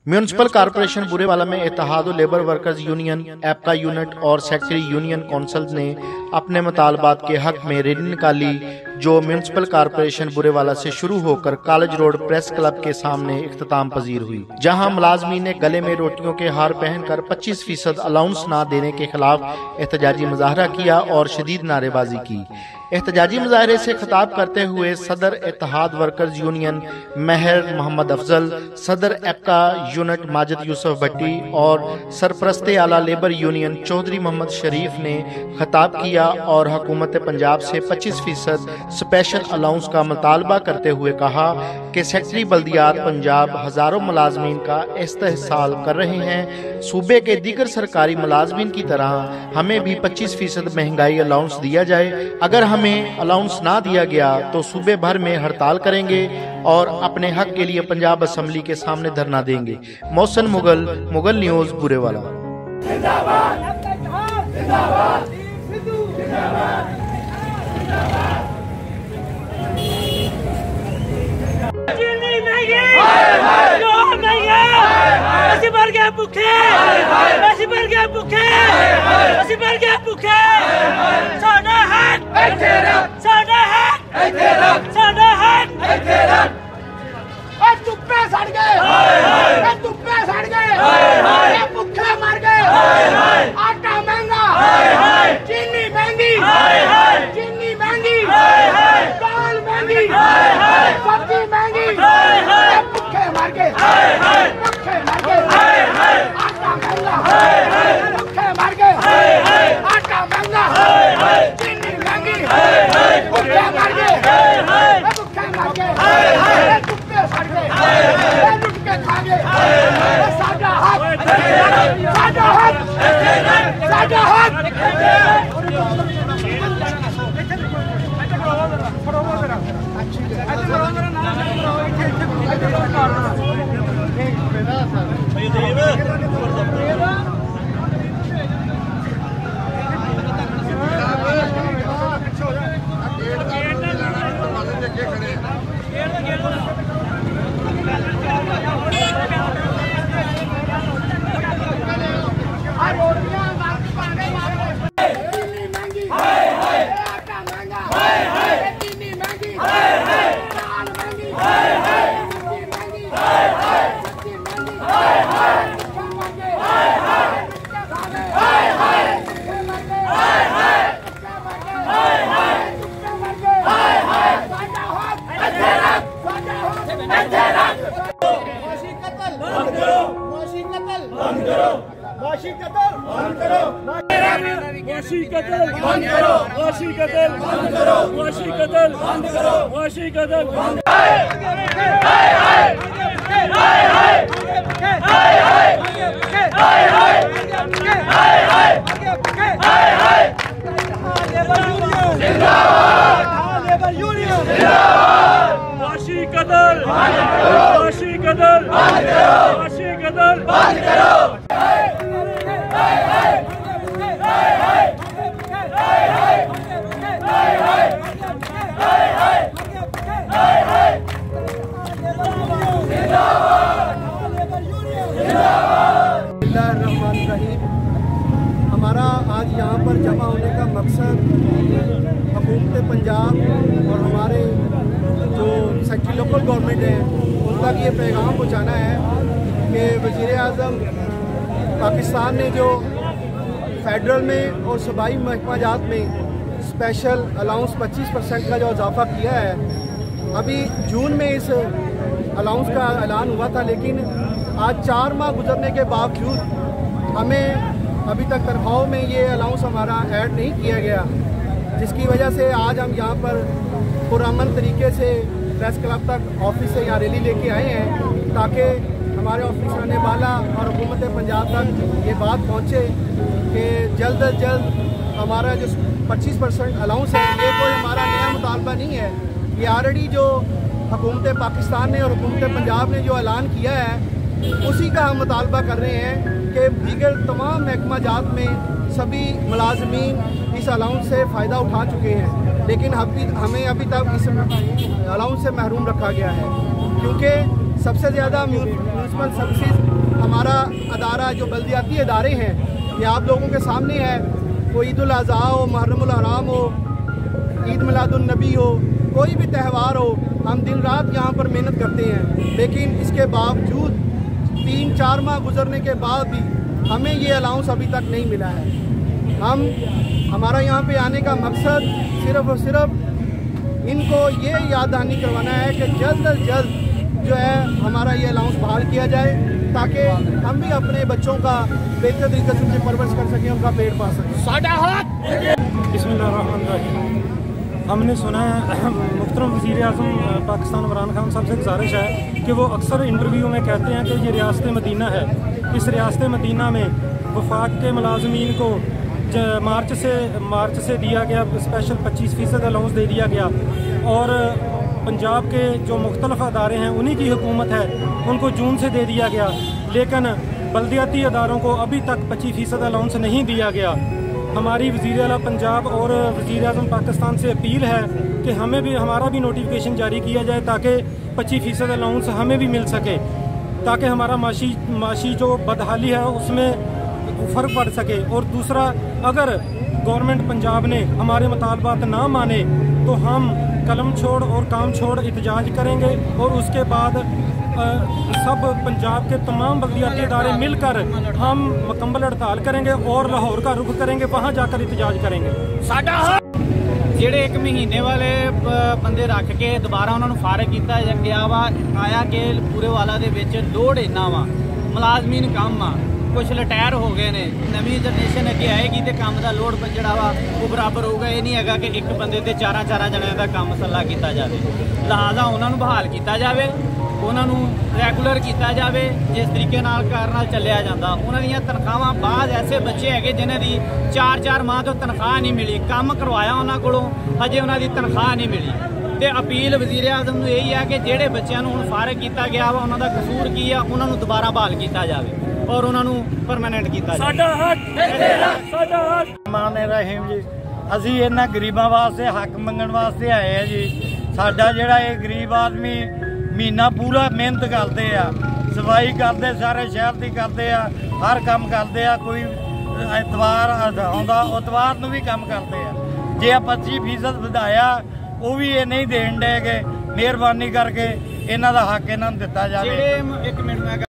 Municipal corporation Burewala में इत्तेहाद labour workers union, एपका unit और secretary union council ने अपने मुतालबात के हक में रैली निकाली, जो म्यूनिसिपल कॉर्पोरेशन बुरेवाला से शुरू होकर कॉलेज रोड प्रेस क्लब के सामने इख्तिताम पजीर हुई, जहां मुलाजमीन ने गले में रोटियों के हार पहनकर 25% अलाउंस न देने के खिलाफ एहतजाजी मुजाहरा किया और शदीद नारेबाजी की। एहतजाजी मुजाहरे से खिताब करते हुए सदर इत्तेहाद वर्कर्स यूनियन महर मोहम्मद अफजल, सदर एपका यूनिट माजिद यूसुफ भट्टी और सरपरस्ते आला लेबर यूनियन चौधरी मोहम्मद शरीफ ने खिताब किया और हुकूमत पंजाब से 25% स्पेशल अलाउंस का मुतालबा करते हुए कहा कि सेक्रेटरी बल्दियात पंजाब हजारों मुलाजमीन का इस्तेहसाल कर रहे हैं। सूबे के दीगर सरकारी मुलाजमीन की तरह हमें भी 25% महंगाई अलाउंस दिया जाए। अगर हमें अलाउंस ना दिया गया तो सूबे भर में हड़ताल करेंगे और अपने हक के लिए पंजाब असम्बली के सामने धरना देंगे। मोहसिन मुगल, मुगल न्यूज़, बुरेवाला। आटा महंगा, चीनी महंगी, दाल महंगी, सब्जी महंगी, भूखे मर गए, आटा महंगा, भूखे मर गए, आटा महंगा, चीनी महंगी, भूखे मर गए, कुत्ते सड़ गए, लुट के खा गए, सादा हाथ, सादा हाथ। हमारा आज यहाँ पर जमा होने का मकसद हुकूमत पंजाब और हमारे जो सेक्रेटरी लोकल गवर्नमेंट है उन तक ये पैगाम पहुँचाना है कि वज़ीर आज़म पाकिस्तान ने जो फेडरल में और सूबाई महकमा जात में स्पेशल अलाउंस 25% का जो इजाफ़ा किया है, अभी जून में इस अलाउंस का ऐलान हुआ था, लेकिन आज 4 माह गुजरने के बावजूद हमें अभी तक तनख्वाहों में ये अलाउंस हमारा ऐड नहीं किया गया, जिसकी वजह से आज हम यहाँ पर पुरअमन तरीके से प्रेस क्लब तक ऑफिस से यहाँ रैली लेके आए हैं, ताकि हमारे ऑफिस रहने वाला और हुकूमत पंजाब तक ये बात पहुँचे कि जल्द अज जल्द हमारा जो 25% अलाउंस है, ये कोई हमारा नया मुतालबा नहीं है। ये ऑलरेडी जो हुकूमत पाकिस्तान ने और हुकूमत पंजाब ने जो ऐलान किया है, उसी का हम मुतालबा कर रहे हैं कि दीगर तमाम महकमा जात में सभी मुलाजमीन इस अलाउंस से फ़ायदा उठा चुके हैं, लेकिन हमें अभी तक इस अलाउंस से महरूम रखा गया है, क्योंकि सबसे ज़्यादा म्यूनसिपल सर्विसेज हमारा अदारा जो बल्दियाती अदारे हैं ये आप लोगों के सामने है। कोई ईद उल अज़हा हो, मुहर्रम उल हराम हो, ईद मिलादुन नबी हो, कोई भी त्यौहार हो, हम दिन रात यहाँ पर मेहनत करते हैं। लेकिन इसके बावजूद 3-4 माह गुजरने के बाद भी हमें ये अलाउंस अभी तक नहीं मिला है। हमारा यहाँ पे आने का मकसद सिर्फ़ और सिर्फ इनको ये याद दहानी करवाना है कि जल्द अज जल्द जो है हमारा ये अलाउंस बहाल किया जाए, ताकि हम भी अपने बच्चों का बेहतर तरीके से उनकी परवरिश कर सकें, उनका पेट पा सकें। बिस्मिल्लाहिर्रहमानिर्रहीम। हमने सुना है मुहतरम वज़ीर आज़म पाकिस्तान इमरान खान साहब से गुजारिश है कि वो अक्सर इंटरव्यू में कहते हैं कि ये रियासत मदीना है। इस रियासत मदीना में वफाक के मुलाजमीन को मार्च से दिया गया स्पेशल 25% अलाउंस दे दिया गया, और पंजाब के जो मुख्तलिफ अदारे हैं उन्हीं की हुकूमत है, उनको जून से दे दिया गया। लेकिन बल्दियाती अदारों को अभी तक 25% अलाउंस नहीं दिया गया। हमारी वज़ीर आला पंजाब और वज़ीर आज़म पाकिस्तान से अपील है कि हमारा भी नोटिफिकेशन जारी किया जाए ताकि 25% अलाउंस हमें भी मिल सके, ताकि हमारा माशी जो बदहाली है उसमें फ़र्क पड़ सके। और दूसरा, अगर गवर्नमेंट पंजाब ने हमारे मुतालबात ना माने तो हम कलम छोड़ और काम छोड़ एहतजाज करेंगे, और उसके बाद सब पंजाब के तमाम बल्दियाती इदारे मिलकर हम मुकम्मल हड़ताल करेंगे और लाहौर का रुख करेंगे, वहाँ जाकर एहतजाज करेंगे। ਜਿਹੜੇ 1 ਮਹੀਨੇ ਵਾਲੇ ਬੰਦੇ ਰੱਖ ਕੇ ਦੁਬਾਰਾ ਉਹਨਾਂ ਨੂੰ ਫਾਰਗ ਕੀਤਾ ਗਿਆ ਵਾ, ਆਇਆ ਕਿ ਪੂਰੇ ਵਾਲਾ ਦੇ ਵਿੱਚ ਲੋੜ ਇੰਨਾ ਵਾ, ਮੁਲਾਜ਼ਮੀਨ ਕੰਮ ਆ, ਕੁਛ ਰਿਟਾਇਰ ਹੋ ਗਏ ਨੇ, ਨਵੀਂ ਜਨਰੇਸ਼ਨ ਅੱਗੇ ਆਏਗੀ ਤੇ ਕੰਮ ਦਾ ਲੋਡ ਜਿਹੜਾ ਵਾ ਉਹ ਬਰਾਬਰ ਹੋਊਗਾ। ਇਹ ਨਹੀਂ ਹੈਗਾ ਕਿ ਇੱਕ ਬੰਦੇ ਤੇ 4 ਜਣਿਆਂ ਦਾ ਕੰਮ ਸੱਲਾ ਕੀਤਾ ਜਾਵੇ। ਲਿਹਾਜ਼ਾ ਉਹਨਾਂ ਨੂੰ ਬਹਾਲ ਕੀਤਾ ਜਾਵੇ, ਉਹਨਾਂ ਨੂੰ ਰੈਗੂਲਰ ਕੀਤਾ ਜਾਵੇ, ਜਿਸ ਤਰੀਕੇ ਨਾਲ ਕਾਰ ਨਾਲ ਚੱਲਿਆ ਜਾਂਦਾ। ਉਹਨਾਂ ਦੀਆਂ ਤਨਖਾਹਾਂ, ਬਾਅਦ ਐਸੇ ਬੱਚੇ ਹੈਗੇ ਜਿਨ੍ਹਾਂ ਦੀ 4 ਮਾਹ ਤੋਂ ਤਨਖਾਹ ਨਹੀਂ ਮਿਲੀ, ਕੰਮ ਕਰਵਾਇਆ ਉਹਨਾਂ ਕੋਲੋਂ, ਅਜੇ ਉਹਨਾਂ ਦੀ ਤਨਖਾਹ ਨਹੀਂ ਮਿਲੀ। ਤੇ ਅਪੀਲ ਵਜ਼ੀਰ ਆਜ਼ਮ ਨੂੰ ਇਹੀ ਹੈ ਕਿ ਜਿਹੜੇ ਬੱਚਿਆਂ ਨੂੰ ਹੁਣ ਫਾਰਗ ਕੀਤਾ ਗਿਆ ਵਾ, ਉਹਨਾਂ ਦਾ ਕਸੂਰ ਕੀ ਆ, ਉਹਨਾਂ ਨੂੰ ਦੁਬਾਰਾ ਬਹਾਲ ਕੀਤਾ ਜਾਵੇ ਔਰ ਉਹਨਾਂ ਨੂੰ ਪਰਮਾਨੈਂਟ ਕੀਤਾ ਜਾਵੇ। ਸਾਡਾ ਹੱਕ ਮਾਨ ਰਹੀਮ ਜੀ, ਅਸੀਂ ਇਹਨਾਂ ਗਰੀਬਾਂ ਵਾਸਤੇ ਹੱਕ ਮੰਗਣ ਵਾਸਤੇ ਆਏ ਆ ਜੀ। ਸਾਡਾ ਜਿਹੜਾ ਇਹ ਗਰੀਬ ਆਦਮੀ ਮਹੀਨਾ ਪੂਰਾ ਮਿਹਨਤ ਕਰਦੇ ਆ, ਸਫਾਈ ਕਰਦੇ, ਸਾਰੇ ਸ਼ਹਿਰ ਦੀ ਕਰਦੇ ਆ, ਹਰ ਕੰਮ ਕਰਦੇ ਆ। ਕੋਈ ਐਤਵਾਰ ਆਉਂਦਾ, ਐਤਵਾਰ ਨੂੰ ਵੀ ਕੰਮ ਕਰਦੇ ਆ। ਜੇ 25% ਵਧਾਇਆ ਉਹ ਵੀ ਇਹ ਨਹੀਂ ਦੇਣ ਡੇਗੇ। ਮਿਹਰਬਾਨੀ ਕਰਕੇ ਇਹਨਾਂ ਦਾ ਹੱਕ ਇਹਨਾਂ ਨੂੰ ਦਿੱਤਾ ਜਾਵੇ। ਇੱਕ ਮਿੰਟ ਮੈਂ